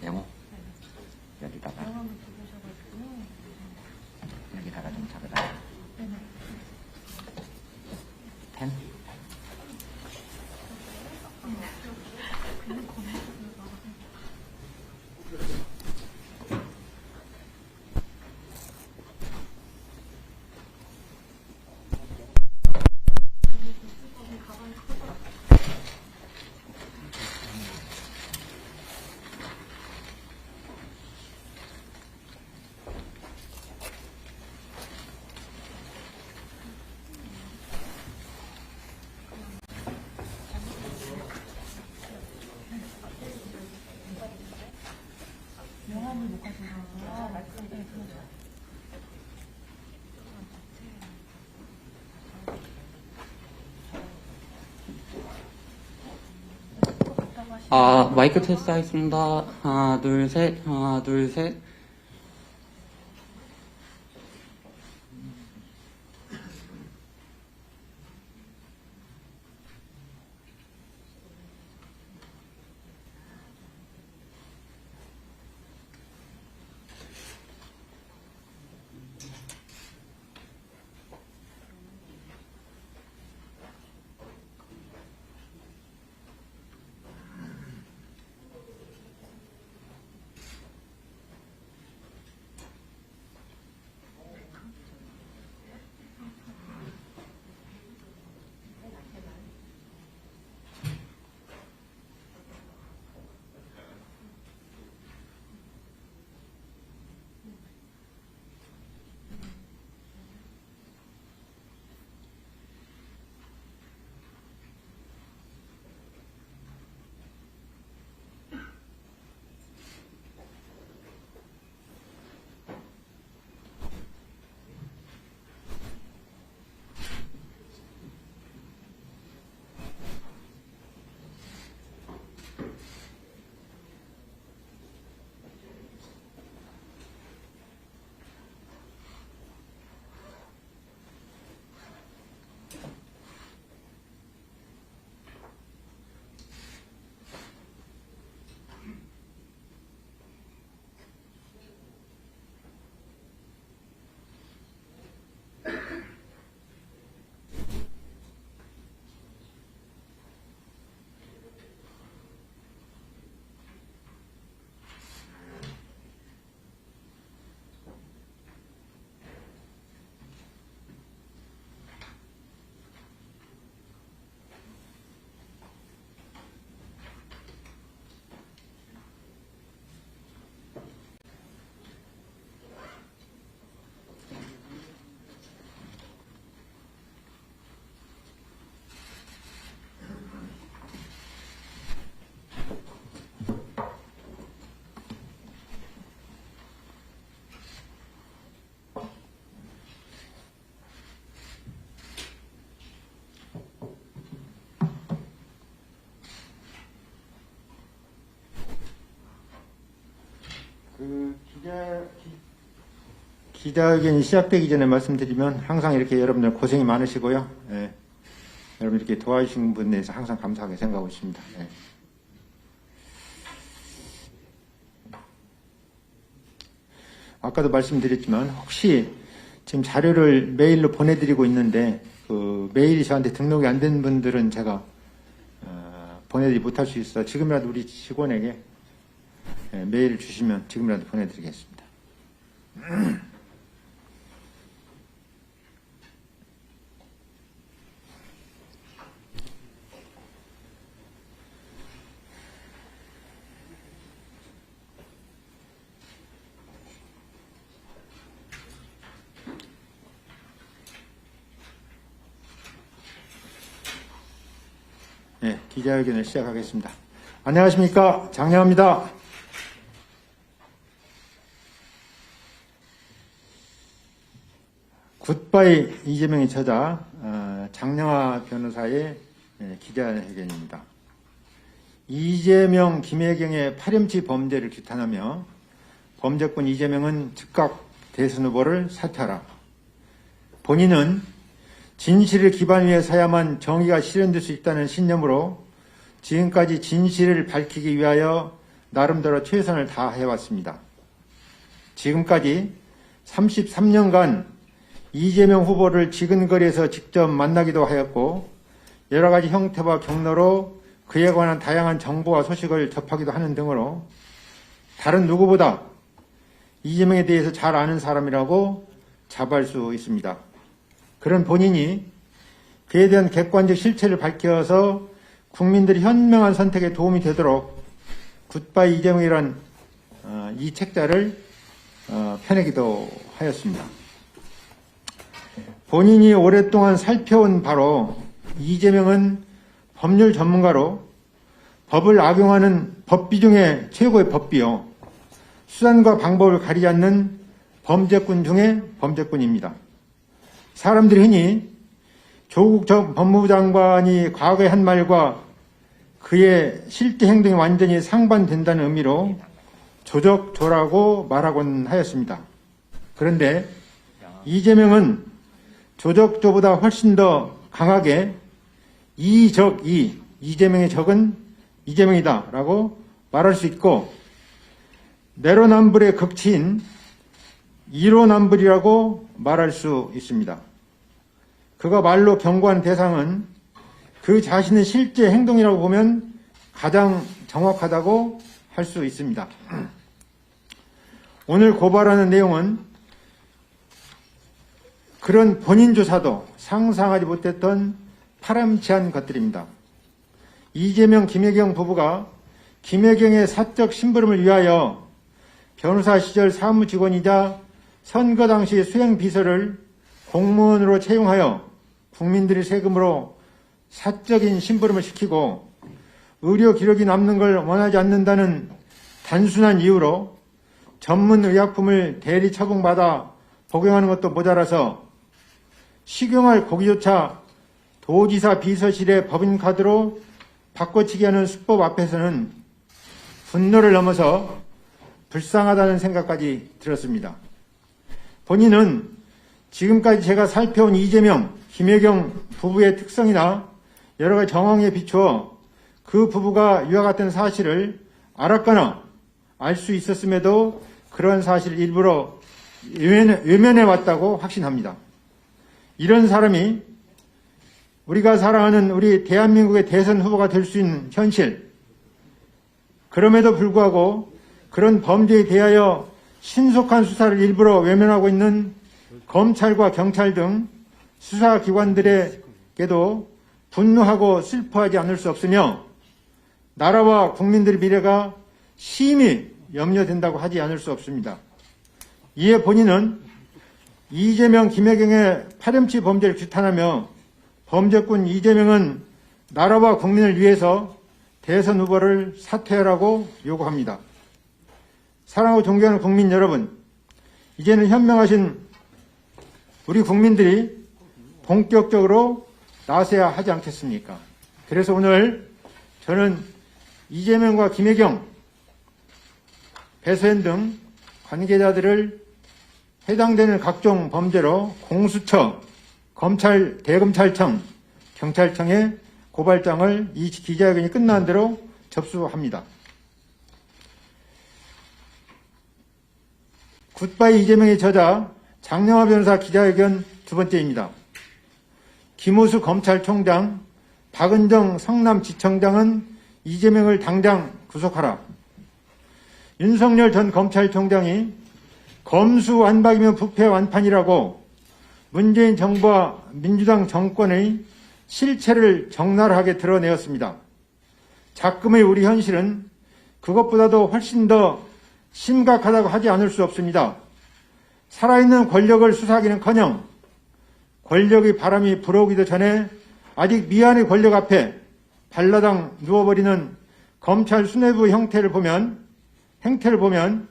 네모 여기다가 여기다가 좀 잡아라. 펜. 마이크 테스트 하겠습니다. 하나, 둘, 셋. 하나, 둘, 셋. 기자회견이 시작되기 전에 말씀드리면 항상 이렇게 여러분들 고생이 많으시고요. 예. 여러분 이렇게 도와주신 분에 대해서 항상 감사하게 생각하고 있습니다. 예. 아까도 말씀드렸지만 혹시 지금 자료를 메일로 보내드리고 있는데 그 메일이 저한테 등록이 안 된 분들은 제가 보내드리지 못할 수 있어서 지금이라도 우리 직원에게 메일을 주시면 지금이라도 보내드리겠습니다. 기자회견을 시작하겠습니다. 안녕하십니까, 장영하입니다. 굿바이 이재명의 저자 장영하 변호사의 기자회견입니다. 이재명, 김혜경의 파렴치 범죄를 규탄하며 범죄꾼 이재명은 즉각 대선 후보를 사퇴하라. 본인은 진실을 기반 위에 서야만 정의가 실현될 수 있다는 신념으로 지금까지 진실을 밝히기 위하여 나름대로 최선을 다해왔습니다. 지금까지 33년간 이재명 후보를 지근거리에서 직접 만나기도 하였고 여러 가지 형태와 경로로 그에 관한 다양한 정보와 소식을 접하기도 하는 등으로 다른 누구보다 이재명에 대해서 잘 아는 사람이라고 자부할 수 있습니다. 그런 본인이 그에 대한 객관적 실체를 밝혀서 국민들이 현명한 선택에 도움이 되도록 굿바이 이재명이란 이 책자를 펴내기도 하였습니다. 본인이 오랫동안 살펴온 바로 이재명은 법률 전문가로 법을 악용하는 법비 중에 최고의 법비요. 수단과 방법을 가리지 않는 범죄꾼 중에 범죄꾼입니다. 사람들이 흔히 조국 전 법무부 장관이 과거에 한 말과 그의 실제 행동이 완전히 상반된다는 의미로 조적조라고 말하곤 하였습니다. 그런데 이재명은 조적조보다 훨씬 더 강하게 이적이, 이재명의 적은 이재명이다 라고 말할 수 있고 내로남불의 극치인 이로남불이라고 말할 수 있습니다. 그가 말로 경고한 대상은 그 자신의 실제 행동이라고 보면 가장 정확하다고 할 수 있습니다. 오늘 고발하는 내용은 그런 본인 조사도 상상하지 못했던 파렴치한 것들입니다. 이재명, 김혜경 부부가 김혜경의 사적 심부름을 위하여 변호사 시절 사무직원이자 선거 당시 수행비서를 공무원으로 채용하여 국민들의 세금으로 사적인 심부름을 시키고 의료 기록이 남는 걸 원하지 않는다는 단순한 이유로 전문 의약품을 대리 처분받아 복용하는 것도 모자라서 식용할 고기조차 도지사 비서실의 법인카드로 바꿔치기 하는 수법 앞에서는 분노를 넘어서 불쌍하다는 생각까지 들었습니다. 본인은 지금까지 제가 살펴온 이재명, 김혜경 부부의 특성이나 여러 가지 정황에 비추어 그 부부가 이와 같은 사실을 알았거나 알 수 있었음에도 그런 사실을 일부러 외면해 왔다고 확신합니다. 이런 사람이 우리가 사랑하는 우리 대한민국의 대선 후보가 될 수 있는 현실, 그럼에도 불구하고 그런 범죄에 대하여 신속한 수사를 일부러 외면하고 있는 검찰과 경찰 등 수사기관들에게도 분노하고 슬퍼하지 않을 수 없으며 나라와 국민들의 미래가 심히 염려된다고 하지 않을 수 없습니다. 이에 본인은 이재명, 김혜경의 파렴치 범죄를 규탄하며 범죄꾼 이재명은 나라와 국민을 위해서 대선 후보를 사퇴하라고 요구합니다. 사랑하고 존경하는 국민 여러분, 이제는 현명하신 우리 국민들이 본격적으로 나서야 하지 않겠습니까? 그래서 오늘 저는 이재명과 김혜경, 배수현 등 관계자들을 해당되는 각종 범죄로 공수처, 검찰, 대검찰청, 경찰청에 고발장을 이 기자회견이 끝난 대로 접수합니다. 굿바이 이재명의 저자 장영하 변호사 기자회견 두 번째입니다. 김호수 검찰총장, 박은정 성남지청장은 이재명을 당장 구속하라. 윤석열 전 검찰총장이 검수완박이면 부패완판이라고 문재인 정부와 민주당 정권의 실체를 적나라하게 드러내었습니다. 작금의 우리 현실은 그것보다도 훨씬 더 심각하다고 하지 않을 수 없습니다. 살아있는 권력을 수사하기는커녕 권력의 바람이 불어오기도 전에 아직 미완의 권력 앞에 발라당 누워버리는 검찰 수뇌부 행태를 보면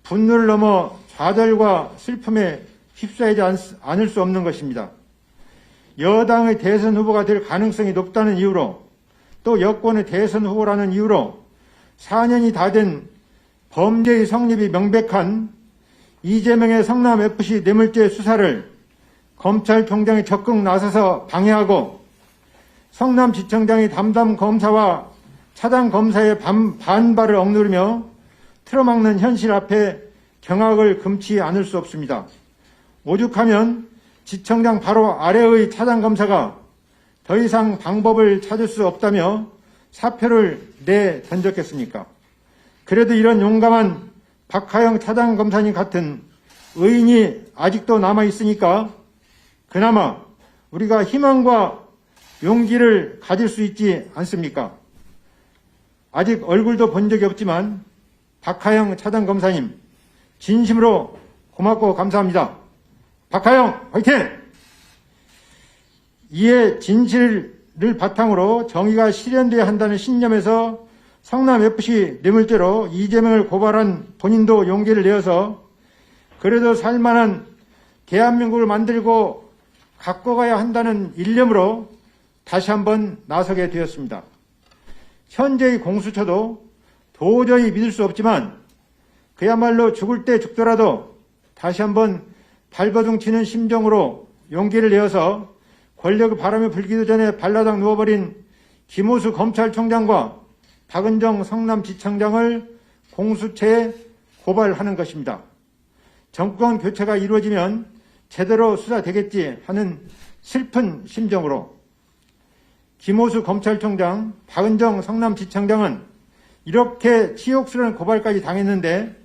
분노를 넘어 좌절과 슬픔에 휩싸이지 않을 수 없는 것입니다. 여당의 대선 후보가 될 가능성이 높다는 이유로, 또 여권의 대선 후보라는 이유로 4년이 다 된 범죄의 성립이 명백한 이재명의 성남FC 뇌물죄 수사를 검찰총장이 적극 나서서 방해하고, 성남지청장이 담당 검사와 차장 검사의 반발을 억누르며 틀어막는 현실 앞에 경악을 금치 않을 수 없습니다. 오죽하면 지청장 바로 아래의 차장 검사가 더 이상 방법을 찾을 수 없다며 사표를 내던졌겠습니까? 그래도 이런 용감한 박하영 차장 검사님 같은 의인이 아직도 남아있으니까 그나마 우리가 희망과 용기를 가질 수 있지 않습니까? 아직 얼굴도 본 적이 없지만 박하영 차장 검사님 진심으로 고맙고 감사합니다. 박하영 화이팅! 이에 진실을 바탕으로 정의가 실현돼야 한다는 신념에서 성남FC 뇌물죄로 이재명을 고발한 본인도 용기를 내어서 그래도 살만한 대한민국을 만들고 갖고 가야 한다는 일념으로 다시 한번 나서게 되었습니다. 현재의 공수처도 도저히 믿을 수 없지만 그야말로 죽을 때 죽더라도 다시 한번 발버둥 치는 심정으로 용기를 내어서 권력의 바람이 불기도 전에 발라당 누워버린 김호수 검찰총장과 박은정 성남지청장을 공수처에 고발하는 것입니다. 정권 교체가 이루어지면 제대로 수사되겠지 하는 슬픈 심정으로 김호수 검찰총장, 박은정 성남지청장은 이렇게 치욕스러운 고발까지 당했는데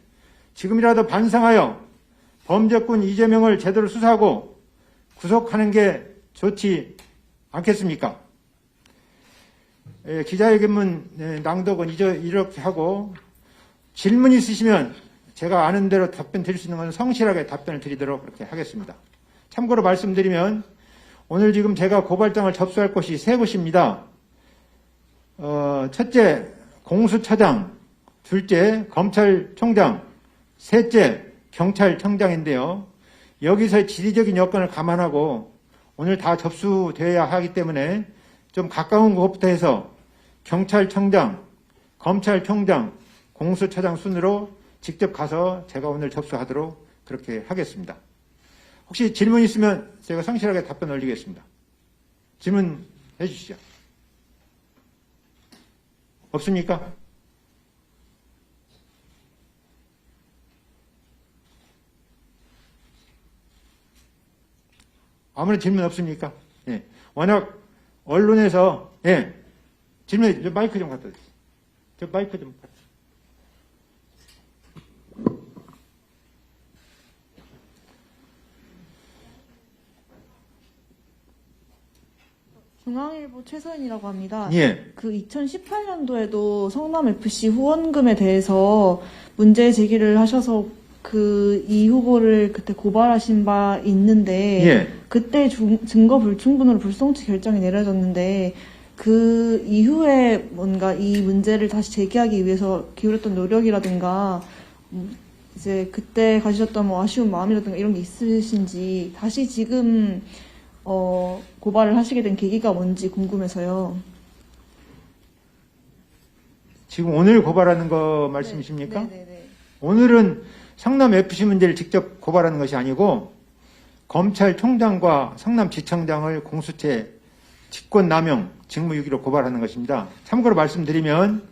지금이라도 반성하여 범죄꾼 이재명을 제대로 수사하고 구속하는 게 좋지 않겠습니까? 기자회견문 낭독은 이렇게 하고 질문 있으시면 제가 아는 대로 답변 드릴 수 있는 건 성실하게 답변을 드리도록 그렇게 하겠습니다. 참고로 말씀드리면 오늘 지금 제가 고발장을 접수할 곳이 세 곳입니다. 첫째 공수처장, 둘째 검찰총장, 셋째 경찰청장인데요. 여기서의 지리적인 여건을 감안하고 오늘 다 접수되어야 하기 때문에 좀 가까운 곳부터 해서 경찰청장, 검찰총장, 공수처장 순으로 직접 가서 제가 오늘 접수하도록 그렇게 하겠습니다. 혹시 질문 있으면 제가 성실하게 답변 올리겠습니다. 질문해 주시죠. 없습니까? 아무런 질문 없습니까? 예. 워낙 언론에서, 예. 질문해, 마이크 좀 갖다 주세요. 저 마이크 좀 갖다 주세요. 중앙일보 최서연이라고 합니다. 예. 그 2018년도에도 성남FC 후원금에 대해서 문제 제기를 하셔서 그 이 후보를 그때 고발하신 바 있는데 예. 그때 증거 불충분으로 불송치 결정이 내려졌는데 그 이후에 뭔가 이 문제를 다시 제기하기 위해서 기울였던 노력이라든가 이제 그때 가지셨던 뭐 아쉬운 마음이라든가 이런 게 있으신지 다시 지금 고발을 하시게 된 계기가 뭔지 궁금해서요. 지금 오늘 고발하는 거 말씀이십니까? 네네네. 오늘은 성남FC 문제를 직접 고발하는 것이 아니고 검찰총장과 성남지청장을 공수처에 직권남용, 직무유기로 고발하는 것입니다. 참고로 말씀드리면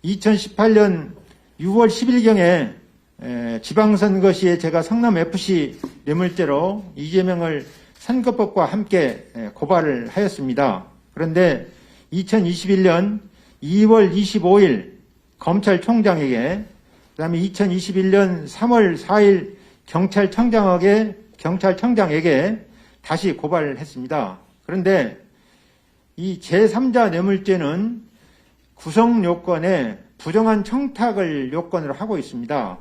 2018년 6월 10일경에 지방선거 시에 제가 성남FC 뇌물죄로 이재명을 선거법과 함께 고발을 하였습니다. 그런데 2021년 2월 25일 검찰총장에게, 그 다음에 2021년 3월 4일 경찰청장에게 다시 고발을 했습니다. 그런데 이 제3자 뇌물죄는 구성 요건에 부정한 청탁을 요건으로 하고 있습니다.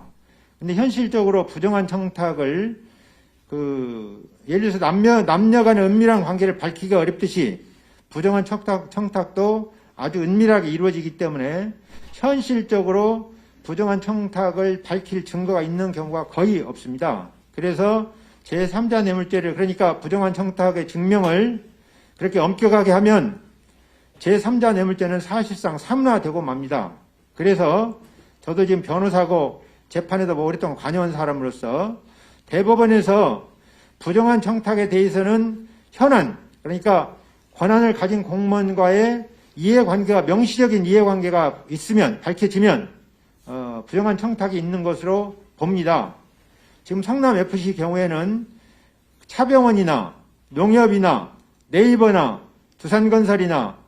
근데 현실적으로 부정한 청탁을 예를 들어서 남녀 간의 은밀한 관계를 밝히기가 어렵듯이 부정한 청탁도 아주 은밀하게 이루어지기 때문에 현실적으로 부정한 청탁을 밝힐 증거가 있는 경우가 거의 없습니다. 그래서 제3자 뇌물죄를, 그러니까 부정한 청탁의 증명을 그렇게 엄격하게 하면 제3자 뇌물죄는 사실상 사문화되고 맙니다. 그래서 저도 지금 변호사고 재판에도 오랫동안 관여한 사람으로서 대법원에서 부정한 청탁에 대해서는 현안, 그러니까 권한을 가진 공무원과의 이해관계가, 명시적인 이해관계가 있으면, 밝혀지면 부정한 청탁이 있는 것으로 봅니다. 지금 성남FC 경우에는 차병원이나 농협이나 네이버나 두산건설이나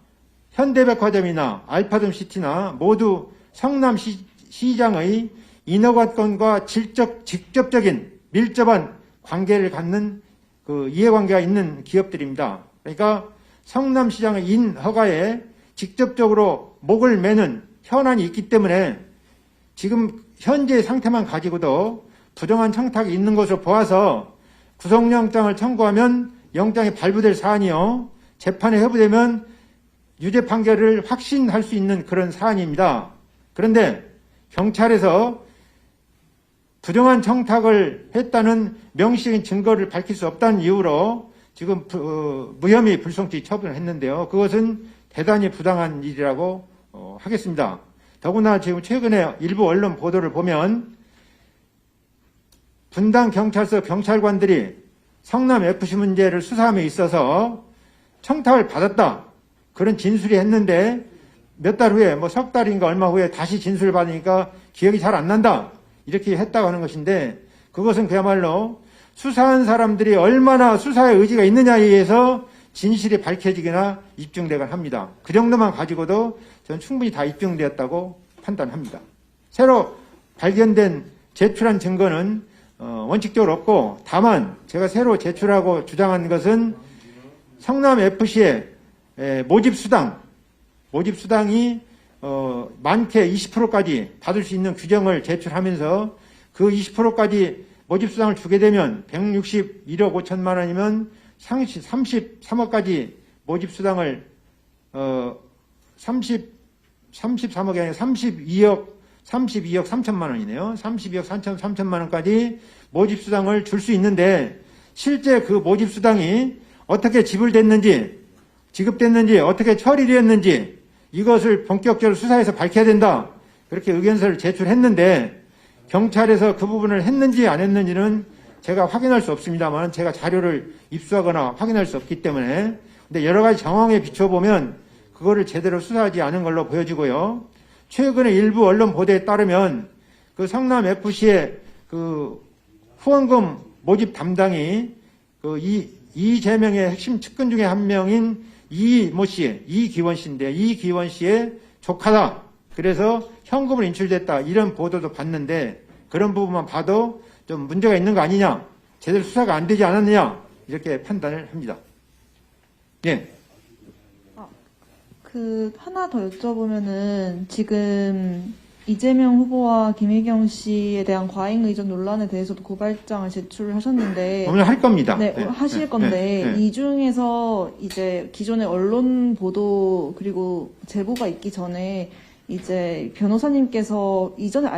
현대백화점이나 알파돔시티나 모두 성남시장의 인허가권과 직접적인 밀접한 관계를 갖는 그 이해관계가 있는 기업들입니다. 그러니까 성남시장의 인허가에 직접적으로 목을 매는 현안이 있기 때문에 지금 현재 상태만 가지고도 부정한 청탁이 있는 것으로 보아서 구속영장을 청구하면 영장이 발부될 사안이요, 재판에 회부되면 유죄 판결을 확신할 수 있는 그런 사안입니다. 그런데 경찰에서 부정한 청탁을 했다는 명시적인 증거를 밝힐 수 없다는 이유로 지금 무혐의 불송치 처분을 했는데요. 그것은 대단히 부당한 일이라고 하겠습니다. 더구나 지금 최근에 일부 언론 보도를 보면 분당 경찰서 경찰관들이 성남FC 문제를 수사함에 있어서 청탁을 받았다, 그런 진술이 했는데 몇 달 후에, 석 달인가 얼마 후에 다시 진술을 받으니까 기억이 잘 안 난다, 이렇게 했다고 하는 것인데, 그것은 그야말로 수사한 사람들이 얼마나 수사의 의지가 있느냐에 의해서 진실이 밝혀지거나 입증되거나 합니다. 그 정도만 가지고도 저는 충분히 다 입증되었다고 판단합니다. 새로 발견된 제출한 증거는 원칙적으로 없고, 다만 제가 새로 제출하고 주장한 것은 성남FC의 모집수당이 많게 20%까지 받을 수 있는 규정을 제출하면서 그 20%까지 모집수당을 주게 되면 161억 5천만 원이면 33억까지 모집수당을 33억이 아니라 32억 3천만 원이네요. 32억 3천만 원까지 모집수당을 줄 수 있는데, 실제 그 모집수당이 어떻게 지불됐는지, 지급됐는지, 어떻게 처리되었는지 이것을 본격적으로 수사해서 밝혀야 된다, 그렇게 의견서를 제출했는데, 경찰에서 그 부분을 했는지 안 했는지는 제가 확인할 수 없습니다만, 제가 자료를 입수하거나 확인할 수 없기 때문에, 근데 여러 가지 정황에 비춰보면 그거를 제대로 수사하지 않은 걸로 보여지고요. 최근에 일부 언론 보도에 따르면 그 성남FC의 그 후원금 모집 담당이 그 이재명의 핵심 측근 중에 한 명인 이기원 씨인데, 이기원 씨의 조카다, 그래서 현금을 인출됐다, 이런 보도도 봤는데, 그런 부분만 봐도 좀 문제가 있는 거 아니냐, 제대로 수사가 안 되지 않았느냐, 이렇게 판단을 합니다. 예. 하나 더 여쭤보면은, 지금 이재명 후보와 김혜경 씨에 대한 과잉 의전 논란에 대해서도 고발장을 제출하셨는데, 오늘 할 겁니다. 네, 하실 건데, 이 중에서 이제 기존의 언론 보도 그리고 제보가 있기 전에 이제 변호사님께서 이전에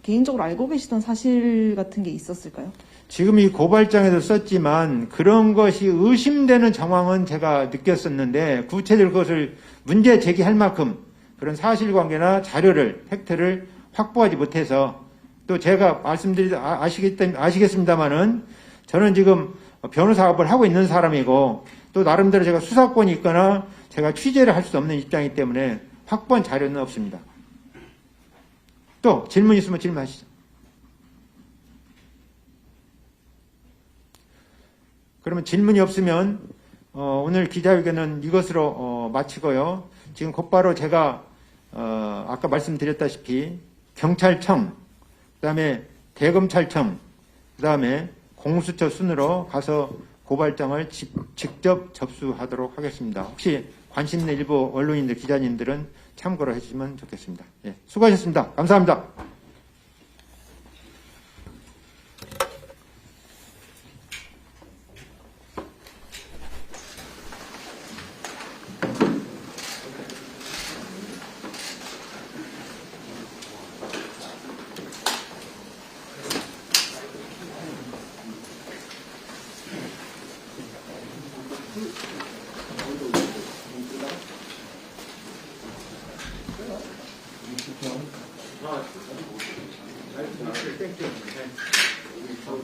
개인적으로 알고 계시던 사실 같은 게 있었을까요? 지금 이 고발장에도 썼지만 그런 것이 의심되는 정황은 제가 느꼈었는데, 구체적으로 그것을 문제 제기할 만큼 그런 사실관계나 자료를, 팩트를 확보하지 못해서, 또 제가 아시겠습니다만은 저는 지금 변호사업을 하고 있는 사람이고, 또 나름대로 제가 수사권이 있거나 제가 취재를 할 수 없는 입장이기 때문에 확보한 자료는 없습니다. 또 질문 있으면 질문하시죠. 그러면 질문이 없으면 오늘 기자회견은 이것으로 마치고요. 지금 곧바로 제가 아까 말씀드렸다시피 경찰청, 그다음에 대검찰청, 그다음에 공수처 순으로 가서 고발장을 직접 접수하도록 하겠습니다. 혹시 관심 있는 일부 언론인들, 기자님들은 참고로 해주시면 좋겠습니다. 예, 수고하셨습니다. 감사합니다.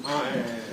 아, 예.